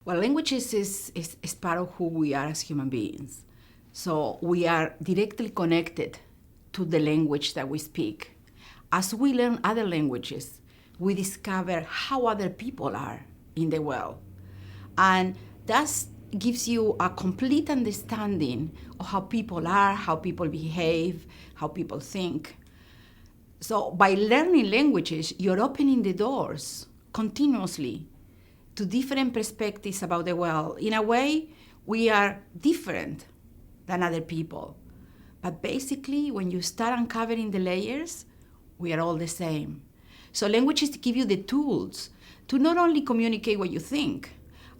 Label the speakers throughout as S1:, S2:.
S1: Well, languages is part of who we are as human beings. So we are directly connected to the language that we speak. As we learn other languages, we discover how other people are in the world. And that gives you a complete understanding of how people are, how people behave, how people think. So by learning languages, you're opening the doors continuously to different perspectives about the world. In a way, we are different than other people. But basically, when you start uncovering the layers, we are all the same. So languages give you the tools to not only communicate what you think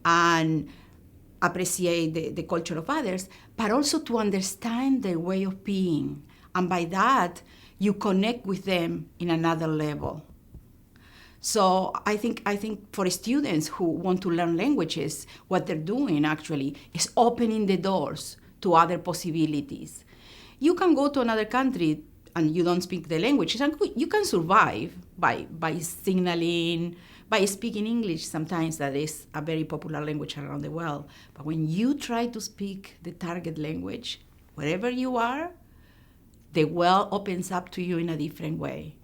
S1: and appreciate the culture of others, but also to understand their way of being. And by that, you connect with them in another level. So I think for students who want to learn languages, what they're doing actually is opening the doors to other possibilities. You can go to another country and you don't speak the language, and you can survive by signaling, by speaking English sometimes. That is a very popular language around the world. But when you try to speak the target language, wherever you are, the world opens up to you in a different way.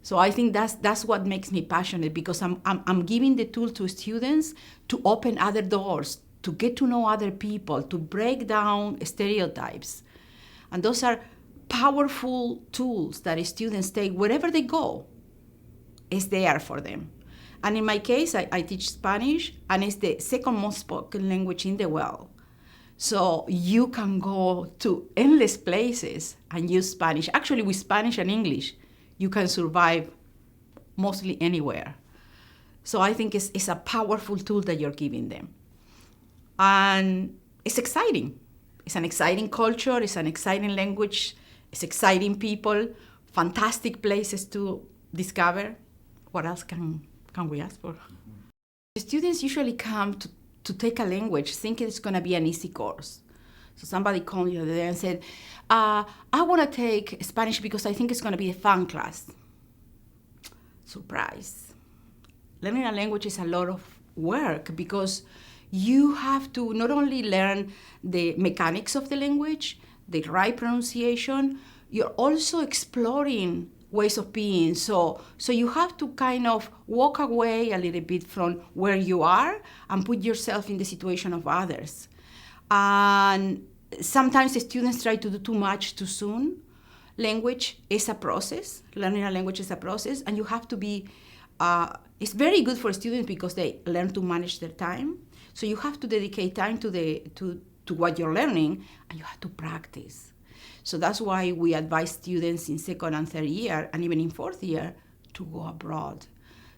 S1: So I think that's what makes me passionate, because I'm giving the tool to students to open other doors, to get to know other people, to break down stereotypes. And those are powerful tools that students take wherever they go. It's there for them. And in my case, I teach Spanish, and it's the second most spoken language in the world. So you can go to endless places and use Spanish. Actually, with Spanish and English, you can survive mostly anywhere. So I think it's a powerful tool that you're giving them. And it's exciting. It's an exciting culture, it's an exciting language, it's exciting people, fantastic places to discover. What else can we ask for? The students usually come to take a language thinking it's going to be an easy course. So somebody called me the other day and said, I want to take Spanish because I think it's going to be a fun class. Surprise. Learning a language is a lot of work, because you have to not only learn the mechanics of the language, the right pronunciation, you're also exploring ways of being. So you have to kind of walk away a little bit from where you are and put yourself in the situation of others. And sometimes the students try to do too much too soon. Language is a process. Learning a language is a process, and you have to be, it's very good for students because they learn to manage their time. So you have to dedicate time to what you're learning, and you have to practice. So that's why we advise students in second and third year, and even in fourth year, to go abroad,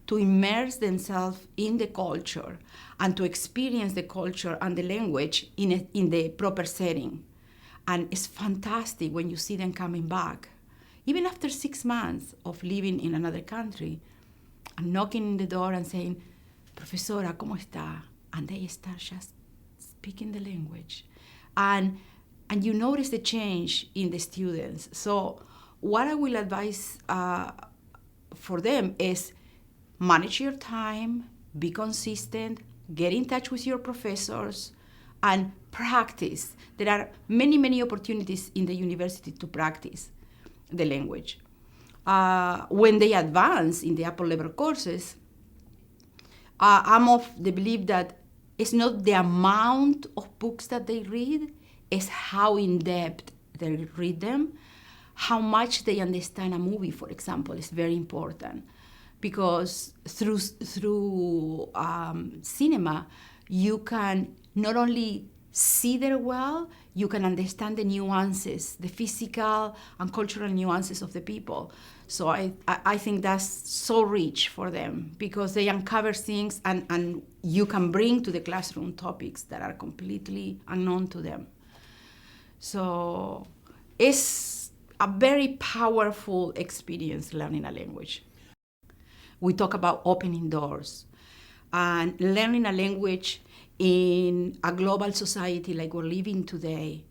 S1: to immerse themselves in the culture and to experience the culture and the language in the proper setting. And it's fantastic when you see them coming back. Even after 6 months of living in another country, and knocking in the door and saying, Profesora, ¿cómo está? And they start just speaking the language. And you notice the change in the students. So what I will advise for them is manage your time, be consistent, get in touch with your professors, and practice. There are many, many opportunities in the university to practice the language. When they advance in the upper level courses, I'm of the belief that it's not the amount of books that they read, it's how in depth they read them. How much they understand a movie, for example, is very important, because through cinema, you can not only see their world, you can understand the nuances, the physical and cultural nuances of the people. So I think that's so rich for them, because they uncover things and you can bring to the classroom topics that are completely unknown to them. So it's a very powerful experience learning a language. We talk about opening doors, and learning a language in a global society like we're living today,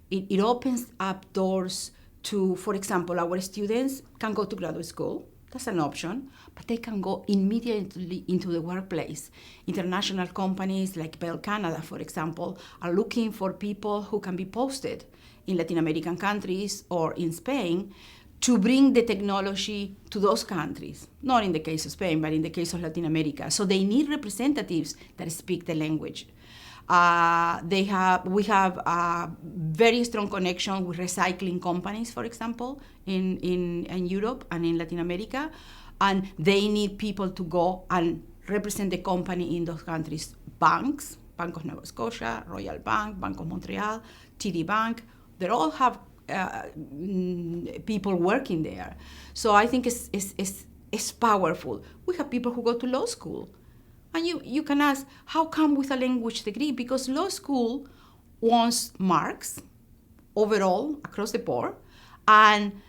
S1: it opens up doors to, for example, our students can go to graduate school That's an option, but they can go immediately into the workplace. International companies like Bell Canada, for example, are looking for people who can be posted in Latin American countries or in Spain to bring the technology to those countries. Not in the case of Spain, but in the case of Latin America. So they need representatives that speak the language. We have a very strong connection with recycling companies, for example, in Europe and in Latin America, and they need people to go and represent the company in those countries. Banks, Bank of Nova Scotia, Royal Bank, Bank of Montreal, TD Bank, they all have people working there. So I think it's powerful. We have people who go to law school. And you can ask, how come with a language degree? Because law school wants marks overall across the board. And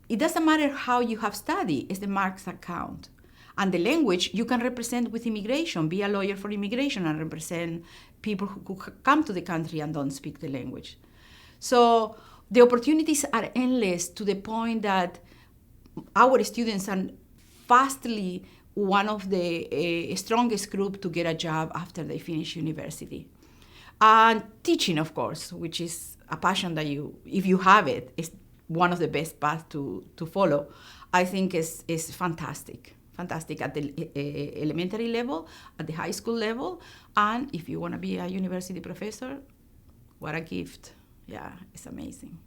S1: it doesn't matter how you have studied, it's the marks that count. And the language you can represent with immigration, be a lawyer for immigration and represent people who come to the country and don't speak the language. So the opportunities are endless to the point that our students are vastly one of the strongest group to get a job after they finish university. And teaching, of course, which is a passion that if you have it, is one of the best paths to follow. I think is fantastic. Fantastic at the elementary level, at the high school level, and if you want to be a university professor, what a gift. Yeah, it's amazing.